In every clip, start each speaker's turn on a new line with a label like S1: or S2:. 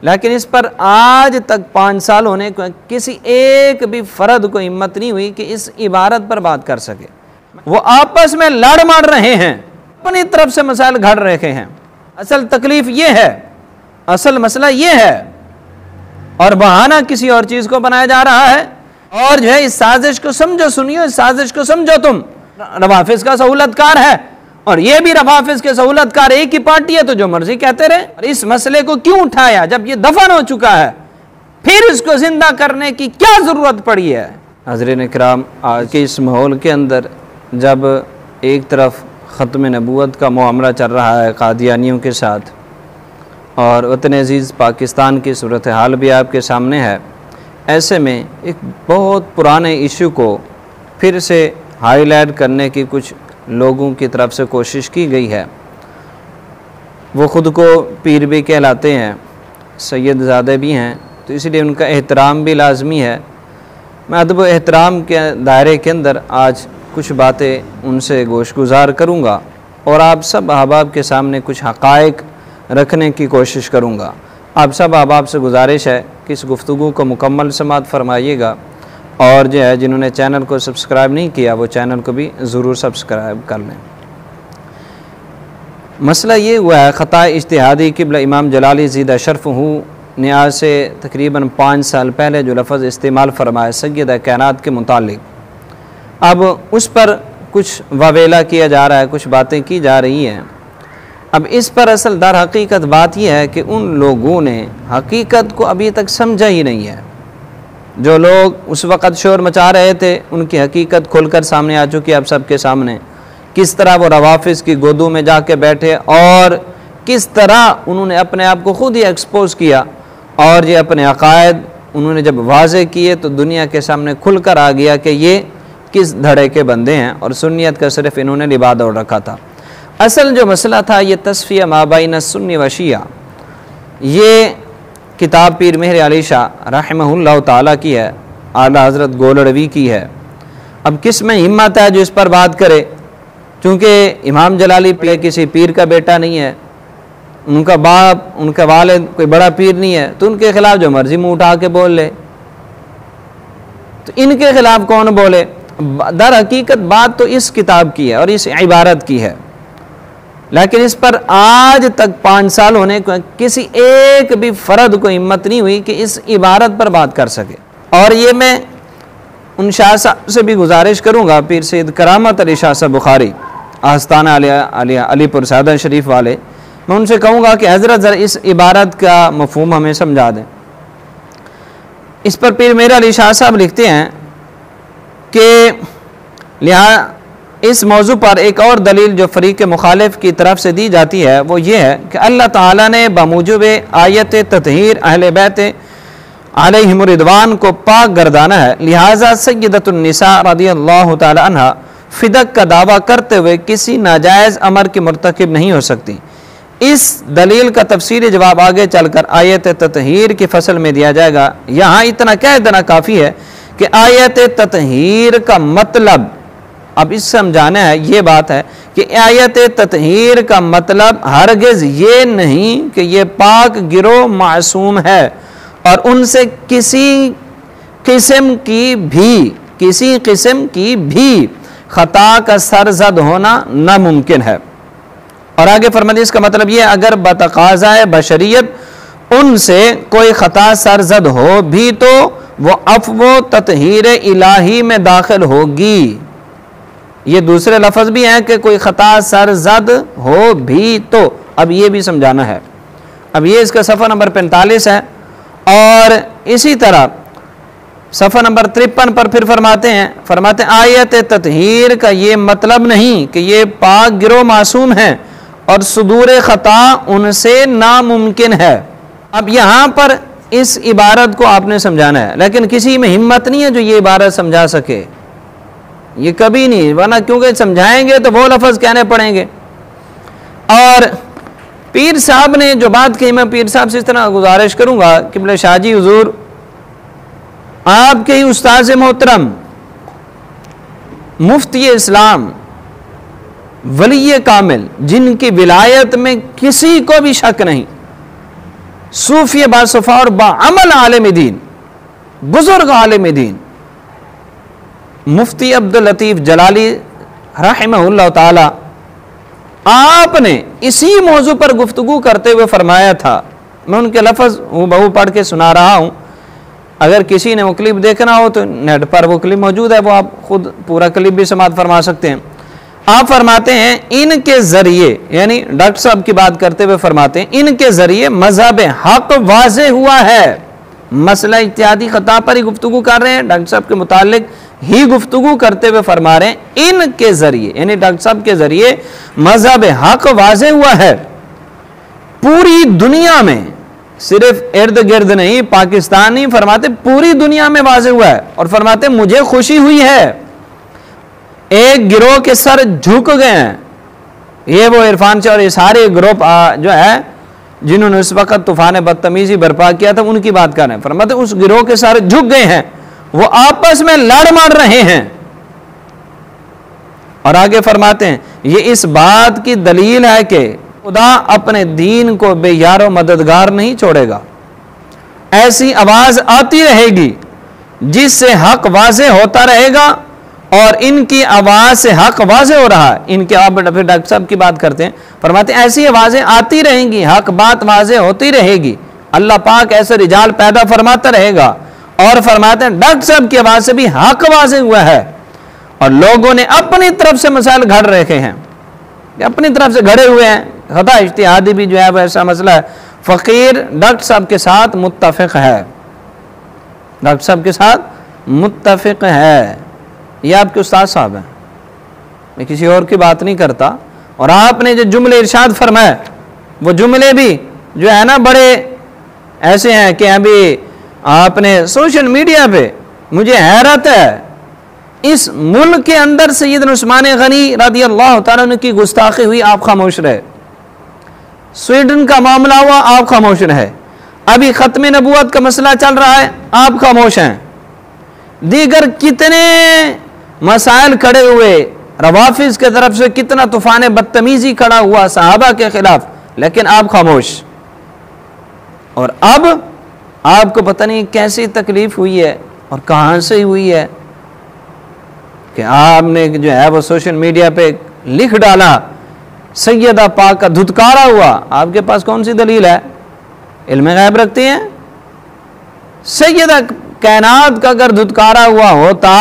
S1: लेकिन इस पर आज तक 5 साल होने को किसी एक भी फर्द को हिम्मत नहीं हुई कि इस इबारत पर बात कर सके। वो आपस में लड़ मड़ रहे हैं, अपनी तरफ से मसाइल घड़ रहे हैं। असल तकलीफ ये है, असल मसला ये है, और बहाना किसी और चीज को बनाया जा रहा है। और जो है इस साजिश को समझो, सुनियो, इस साजिश को समझो। तुम रवाफिज का सहूलतकार है और ये भी रवाफिज के सहूलतकार एक ही पार्टी है, तो जो मर्जी कहते रहे। और इस मसले को क्यों उठाया जब ये दफन हो चुका है? फिर इसको जिंदा करने की क्या जरूरत पड़ी है? हज़रात इकराम, आज के इस माहौल के अंदर जब एक तरफ ख़त्म नबूवत का मामला चल रहा है कादियानियों के साथ, और वतन अज़ीज़ पाकिस्तान की सूरत हाल भी आपके सामने है, ऐसे में एक बहुत पुराने इशू को फिर से हाईलाइट करने की कुछ लोगों की तरफ से कोशिश की गई है। वो ख़ुद को पीर भी कहलाते हैं, सैयद ज़ादे भी हैं, तो इसलिए उनका एहतराम भी लाजमी है। मैं अदब एहतराम के दायरे के अंदर आज कुछ बातें उनसे गोशगुजार करूँगा और आप सब अहबाब के सामने कुछ हक़ाइक़ रखने की कोशिश करूँगा। आप सब अहबाब से गुजारिश है कि इस गुफ्तगू को मुकम्मल समाअत फरमाइएगा, और जो है जिन्होंने चैनल को सब्सक्राइब नहीं किया वो चैनल को भी ज़रूर सब्सक्राइब कर लें। मसला ये हुआ है, ख़ता इज्तिहादी क़िबला इमाम जलाली ज़ीदा शरफ़हू ने आज से तकरीबन 5 साल पहले जो लफ़्ज़ इस्तेमाल फरमाया सय्यद कायनात के मुतालिक, अब उस पर कुछ वावेला किया जा रहा है, कुछ बातें की जा रही हैं। अब इस पर असल दर हकीकत बात यह है कि उन लोगों ने हकीकत को अभी तक समझा ही नहीं है। जो लोग उस वक़्त शोर मचा रहे थे उनकी हकीकत खुलकर सामने आ चुकी है अब सबके सामने। किस तरह वो रवाफिज़ की गोदों में जाके बैठे और किस तरह उन्होंने अपने आप को ख़ुद ही एक्सपोज़ किया, और ये अपने अक़ायद उन्होंने जब वाज़े किए तो दुनिया के सामने खुलकर आ गया कि ये किस धड़े के बंदे हैं, और सुन्नियत का सिर्फ इन्होंने लिबाद ओढ़ रखा था। असल जो मसला था ये तस्फ़िया माबैन सुन्नी व शिया, ये किताब पीर मेहर अली शाह रहमहुल्लाह ताला की है, आला हज़रत गोलड़वी की है। अब किस में हिम्मत है जो इस पर बात करे, चूँकि इमाम जलाली किसी पीर का बेटा नहीं है, उनका बाप उनका वालिद कोई बड़ा पीर नहीं है, तो उनके ख़िलाफ़ जो मर्ज़ी मुँह उठा के बोल ले, तो इनके ख़िलाफ़ कौन बोले? दर हकीकत बात तो इस किताब की है और इस इबारत की है, लेकिन इस पर आज तक 5 साल होने को किसी एक भी फ़र्द को हिम्मत नहीं हुई कि इस इबारत पर बात कर सके। और ये मैं उन शाह साहब से भी गुजारिश करूँगा, पीर सैयद करामत अली शाह साहब बुखारी आस्ताना अलीपुर सादा शरीफ वाले, मैं उनसे कहूँगा कि हज़रत ज़रा इस इबारत का मफ़हूम हमें समझा दें। इस पर पीर मेहर अली शाह साहब लिखते हैं कि इस मौजू पर एक और दलील जो फ़रीक़ मुखालिफ की तरफ से दी जाती है वो ये है कि अल्लाह ताला ने बमूजब आयत ततहीर अहले बैत अलैहिम रिदवान को पाक गर्दाना है, लिहाजा सय्यदतुन निसा रज़ियल्लाहु ताला अन्हा फ़िदक का दावा करते हुए किसी नाजायज़ अमर की मुर्तकिब नहीं हो सकती। इस दलील का तफसीली जवाब आगे चलकर आयत ततहीर की फसल में दिया जाएगा। यहाँ इतना कह देना काफ़ी है कि आयत ततहीर का मतलब, अब इस समझाना है ये बात है कि आयत ततहीर का मतलब हरगिज़ ये नहीं कि ये पाक गिरो मासूम है और उनसे किसी किस्म की भी ख़ता का सरज़द होना नामुमकिन है। और आगे फरमाते इसका मतलब ये, अगर बतक़ाज़ाए बशरियत उनसे कोई ख़ता सरज़द हो भी तो वो अफ़्व ततहीर इलाही में दाखिल होगी। ये दूसरे लफ्ज़ भी हैं कि कोई ख़ता सरज़द हो भी तो, अब ये भी समझाना है। अब ये इसका सफ़ा नंबर 45 है, और इसी तरह सफ़ा नंबर 53 पर फिर फरमाते हैं आयत ततहीर का ये मतलब नहीं कि ये पाक गिरो मासूम हैं और सुदूर ख़ता उनसे नामुमकिन है। अब यहाँ पर इस इबारत को आपने समझाना है, लेकिन किसी में हिम्मत नहीं है जो ये इबारत समझा सके, ये कभी नहीं, वरना क्योंकि समझाएंगे तो वो लफ्ज़ कहने पड़ेंगे। और पीर साहब ने जो बात कही, मैं पीर साहब से इस तरह गुजारिश करूँगा कि बोले शाह जी हुजूर आपके ही उस्ताद मोहतरम मुफ्ती इस्लाम वली कामिल जिनकी विलायत में किसी को भी शक नहीं, सूफी बासफ़ा और बाअमल आलिम दीन, बुजुर्ग आलिम दीन मुफ्ती अब्दुल लतीफ़ जलाली रहमहुल्लाह ताला, आपने इसी मौजू पर गुफ्तगू करते हुए फरमाया था। मैं उनके लफ्ज़ हूबहू पढ़ के सुना रहा हूँ। अगर किसी ने वो क्लिप देखना हो तो नेट पर वो क्लिप मौजूद है, वो आप खुद पूरा क्लिप भी समाअत फरमा सकते हैं। आप फरमाते हैं इनके ज़रिए, यानी डॉक्टर साहब की बात करते हुए फरमाते हैं इनके ज़रिए मज़हब हक़ वाज़े हुआ है। मसला इत्यादी ख़ता पर ही गुफ्तगू कर रहे हैं, डॉक्टर साहब के मुतालिक ही गुफ्तगू करते हुए फरमा रहे हैं इनके ज़रिए, यानी डॉक्टर साहब के ज़रिए मज़हब हक़ वाज़े हुआ है। पूरी दुनिया में, सिर्फ इर्द गिर्द नहीं, पाकिस्तान नहीं, फरमाते पूरी दुनिया में वाज़े हुआ है। और फरमाते मुझे खुशी हुई है, एक गिरोह के सर झुक गए हैं। ये वो इरफान से और ये सारे ग्रुप जो है जिन्होंने उस वक्त तूफान बदतमीजी बर्पा किया था, उनकी बात कर रहे हैं। फरमाते उस गिरोह के सर झुक गए हैं, वो आपस में लड़ मर रहे हैं। और आगे फरमाते हैं ये इस बात की दलील है कि खुदा अपने दीन को बेयारो मददगार नहीं छोड़ेगा। ऐसी आवाज आती रहेगी जिससे हक वाज़े होता रहेगा, और इनकी आवाज से हक वाज़े हो रहा है। इनके आप फिर डॉक्टर साहब की बात करते हैं, फरमाते हैं ऐसी आवाजें आती रहेंगी, हक बात वाज़े होती रहेगी, अल्लाह पाक ऐसे रिजाल पैदा फरमाता रहेगा। और फरमाते हैं डॉक्टर साहब की आवाज से भी हक वाज़े हुआ है, और लोगों ने अपनी तरफ से मसाइल घड़ रखे हैं, अपनी तरफ से घड़े हुए हैं। खता इज्तिहादी भी जो है वैसा मसला है। फ़कीर डॉक्टर साहब के साथ मुत्तफ़िक़ है, डॉक्टर साहब के साथ मुत्तफ़िक़ है। ये आपके उस्ताद साहब हैं, मैं किसी और की बात नहीं करता। और आपने जो जुमले इरशाद फरमाए, वो जुमले भी जो है ना बड़े ऐसे हैं कि अभी आपने सोशल मीडिया पे, मुझे हैरत है, इस मुल्क के अंदर सैयदना उस्मान गनी रज़ी अल्लाह तआला अन्हु की गुस्ताखी हुई, आप खामोश रहे। स्वीडन का मामला हुआ, आप खामोश रहे। अभी खत्म नबूवत का मसला चल रहा है, आप खामोश हैं। दीगर कितने मसाइल खड़े हुए, रवाफिज के तरफ से कितना तूफान बदतमीजी खड़ा हुआ सहाबा के खिलाफ, लेकिन आप खामोश। और अब आपको पता नहीं कैसी तकलीफ हुई है और कहां से हुई है कि आपने जो है वो सोशल मीडिया पे लिख डाला, सैयदा पाक का धुतकारा हुआ। आपके पास कौन सी दलील है? इल्म गैब रखती हैं? सैयदा कायनात का अगर धुतकारा हुआ होता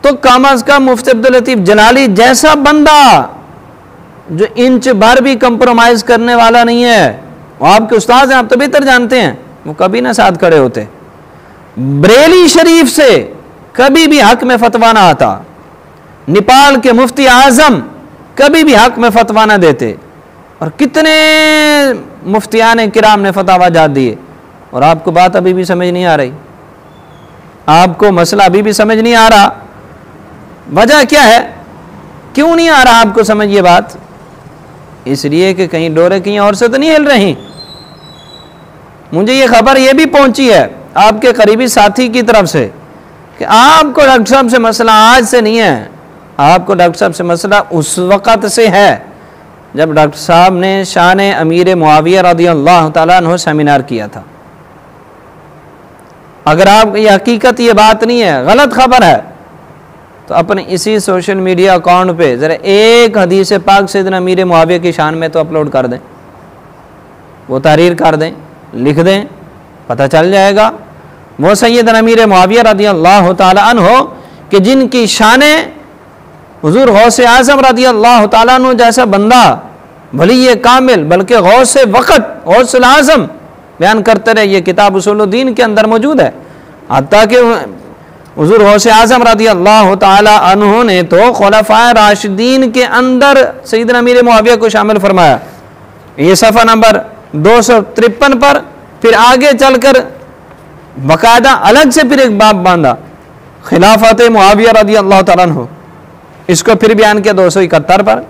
S1: तो कम अज कम मुफ्ती अब्दुल लतीफ जलाली जैसा बंदा जो इंच भर भी कंप्रोमाइज करने वाला नहीं है, वो आपके उस्ताद हैं, आप तो बेहतर जानते हैं, वो कभी ना साथ खड़े होते। बरेली शरीफ से कभी भी हक में फतवा ना आता, नेपाल के मुफ्ती आजम कभी भी हक में फतवा ना देते, और कितने मुफ्तियान किराम ने फतवा जात दिए। और आपको बात अभी भी समझ नहीं आ रही, आपको मसला अभी भी समझ नहीं आ रहा। वजह क्या है, क्यों नहीं आ रहा आपको समझ ये बात? इसलिए कि कहीं डोरे कहीं और से तो नहीं हिल रही। मुझे ये खबर ये भी पहुंची है आपके करीबी साथी की तरफ से कि आपको डॉक्टर साहब से मसला आज से नहीं है, आपको डॉक्टर साहब से मसला उस वक़्त से है जब डॉक्टर साहब ने शान अमीर मुआविया रज़ियल्लाहु तआला अन्हु सेमिनार किया था। अगर आप ये हकीकत ये बात नहीं है, गलत खबर है, तो अपने इसी सोशल मीडिया अकाउंट पे ज़रा एक हदीस पाक सैयदना अमीर मुआविया की शान में तो अपलोड कर दें, वो तहरीर कर दें, लिख दें, पता चल जाएगा। वो सैयदना अमीर मुआविया रज़ियल्लाहु तआला अन्हु कि जिनकी शाने हुजूर गौसे आज़म रज़ियल्लाहु तआला अन्हु जैसा बंदा, भली ये कामिल, बल्कि गौसे वक़्त गौसुल आज़म बयान करते रहे। ये किताब उसूलुद्दीन के अंदर मौजूद है। हत्ता कि हुजूर गौसे आज़म रज़ियल्लाहु तआला अन्हु ने तो खुलफ़ाए राशिदीन के अंदर सैयदना अमीर मुआविया को शामिल फरमाया। ये सफ़ा नंबर 253 पर फिर आगे चलकर बाकायदा अलग से फिर एक बाब बांधा, खिलाफत मुआविया रज़ियल्लाहु तआला अन्हु, इसको फिर बयान किया 271 पर।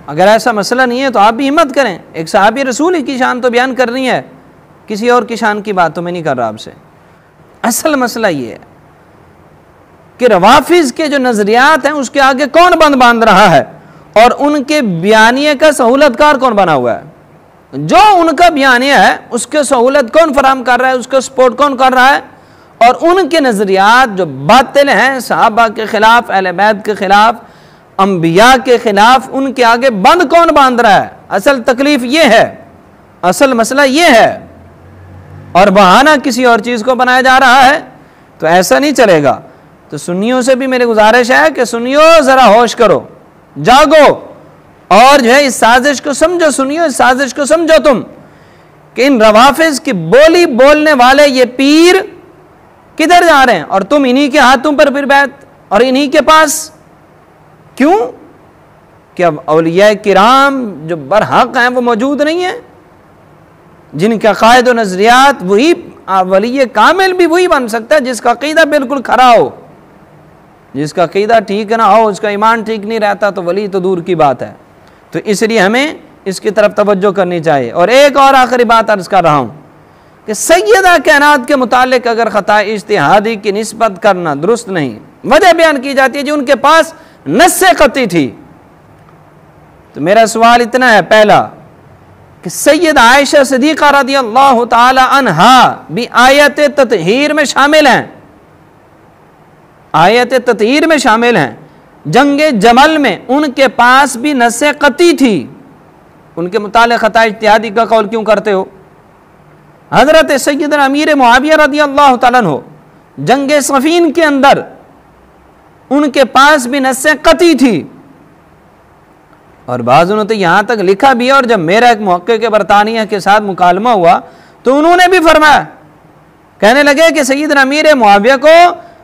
S1: अगर ऐसा मसला नहीं है तो आप भी हिम्मत करें, एक सहाबी रसूल की शान तो बयान करनी है, किसी और की शान की बात तो मैं नहीं कर रहा आपसे। असल मसला ये है कि रवाफिज के जो नजरियात हैं उसके आगे कौन बंद बांध रहा है और उनके बयानिए का सहूलतकार कौन बना हुआ है। जो उनका बयानिया है उसके सहूलत कौन फराहम कर रहा है, उसका सपोर्ट कौन कर रहा है, और उनके नज़रियात जो बातिल हैं सहाबा के ख़िलाफ़, अहले बैत के ख़िलाफ़, अंबिया के ख़िलाफ़, उनके आगे बंद कौन बांध रहा है। असल तकलीफ़ ये है, असल मसला ये है, और बहाना किसी और चीज़ को बनाया जा रहा है, तो ऐसा नहीं चलेगा। तो सुन्नियों से भी मेरी गुजारिश है कि सुन्नियों ज़रा होश करो, जागो, और जो है इस साजिश को समझो। सुनियो, इस साजिश को समझो तुम कि इन रवाफिज की बोली बोलने वाले ये पीर किधर जा रहे हैं, और तुम इन्हीं के हाथों पर फिर बैत और इन्हीं के पास क्यों? कि अब औलिया किराम जो बरहक हैं वो मौजूद नहीं है, जिनका कायद व नजरियात वही वली कामिल भी वही बन सकता है जिसका अकीदा बिल्कुल खरा हो। जिसका अकीदा ठीक ना हो, उसका ईमान ठीक नहीं रहता, तो वली तो दूर की बात है। तो इसलिए हमें इसकी तरफ तवज्जो करनी चाहिए। और एक और आखिरी बात अर्ज कर रहा हूँ कि सैयदा कायनात के मुतालिक अगर ख़ता इज्तिहादी की निस्बत करना दुरुस्त नहीं, वजह बयान की जाती है जो उनके पास नस्से क़ती थी। तो मेरा सवाल इतना है, पहला कि सैयदा आयशा सिद्दीक़ा रज़ियल्लाहु ताला अन्हा भी आयत तत्हीर में शामिल हैं, आयत तत्हीर में शामिल हैं। जंगे जमल में उनके पास भी नस्से क़ती थी, उनके मुतालिक ख़ता इज्तिहादी का कौल क्यों करते हो? हज़रत सैयदना अमीर मुआविया रज़ियल्लाहु ताला अन्हु जंगे सफ़ीन के अंदर उनके पास भी नस्से क़ती थी, और बाज़ ने तो यहाँ तक लिखा भी है, और जब मेरा एक मुहक्किक बरतानिया के साथ मुकालमा हुआ तो उन्होंने भी फरमाया, कहने लगे कि सैयदना अमीर मुआविया को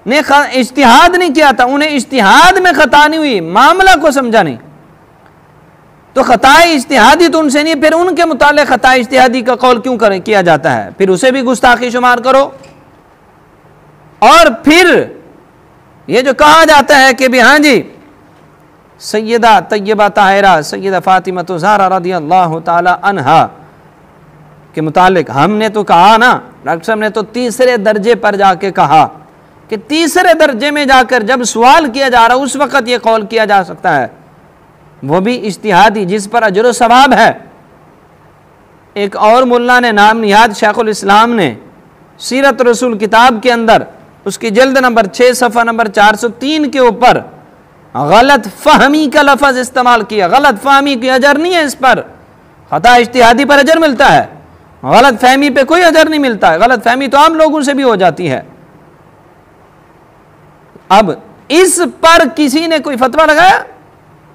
S1: ने इज्तिहाद नहीं किया था, उन्हें इज्तिहाद में खता नहीं हुई, मामला को समझा नहीं, तो खता इज्तिहादी तो उनसे नहीं, फिर उनके मुतालिक खता इज्तिहादी का कौल क्यों किया जाता है? फिर उसे भी गुस्ताखी शुमार करो। और फिर ये जो कहा जाता है कि भी हाँ जी सैयदा तय्यबा ताहिरा सैयदा फातिमा ज़हरा रज़ियल्लाहु ताला अन्हा के मुतालिक हमने तो कहा ना, डॉक्टर साहब ने तो तीसरे दर्जे पर जाके कहा कि तीसरे दर्जे में जाकर जब सवाल किया जा रहा उस वक़्त ये कौल किया जा सकता है, वो भी इज्तिहादी जिस पर अजर सवाब है। एक और मुल्ला ने नाम निहाद शेखुल इस्लाम ने सीरत रसूल किताब के अंदर उसकी जल्द नंबर 6 सफ़ा नंबर 403 के ऊपर गलत फहमी का लफ्ज़ इस्तेमाल किया। गलत फहमी की अजर नहीं है इस पर, खता इज्तिहादी पर अजर मिलता है, गलत फहमी पे कोई अजर नहीं मिलता है। गलत फहमी तो आम लोगों से भी हो जाती है। अब इस पर किसी ने कोई फतवा लगाया,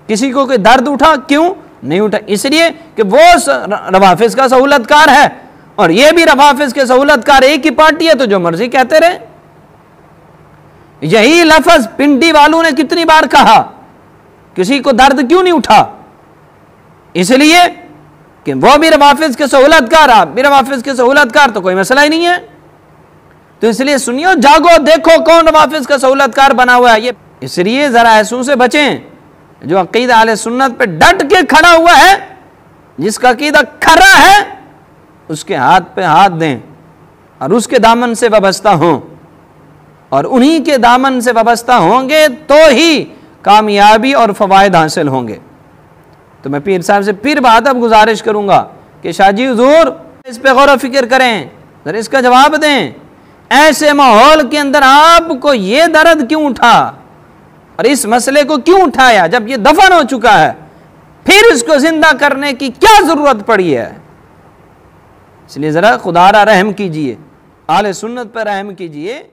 S1: किसी को कोई दर्द उठा? क्यों नहीं उठा? इसलिए कि वो रवाफिज का सहूलतकार है और ये भी रवाफिज के सहूलतकार एक ही पार्टी है, तो जो मर्जी कहते रहे। यही लफ्ज पिंडी वालों ने कितनी बार कहा, किसी को दर्द क्यों नहीं उठा? इसलिए कि वो भी रवाफिज के सहूलतकार, आप भी रवाफिज के सहूलतकार, तो कोई मसला ही नहीं है। तो इसलिए सुनियो, जागो, देखो कौन रवाफिज का सहूलतकार बना हुआ है। ये इसलिए जरा ऐसों से बचें जो अकीदा अहले सुन्नत पे डट के खड़ा हुआ है, जिसका अकीदा खरा है उसके हाथ पे हाथ दें और उसके दामन से वाबस्ता हों, और उन्हीं के दामन से वाबस्ता होंगे तो ही कामयाबी और फ़वायद हासिल होंगे। तो मैं पीर साहब से फिर बादब गुजारिश करूँगा कि शाहजी हुजूर इस पर गौर व फिक्र करें, जरा इसका जवाब दें। ऐसे माहौल के अंदर आपको ये दर्द क्यों उठा और इस मसले को क्यों उठाया जब ये दफन हो चुका है? फिर इसको जिंदा करने की क्या ज़रूरत पड़ी है? इसलिए ज़रा खुदारा रहम कीजिए, आले सुन्नत पर रहम कीजिए।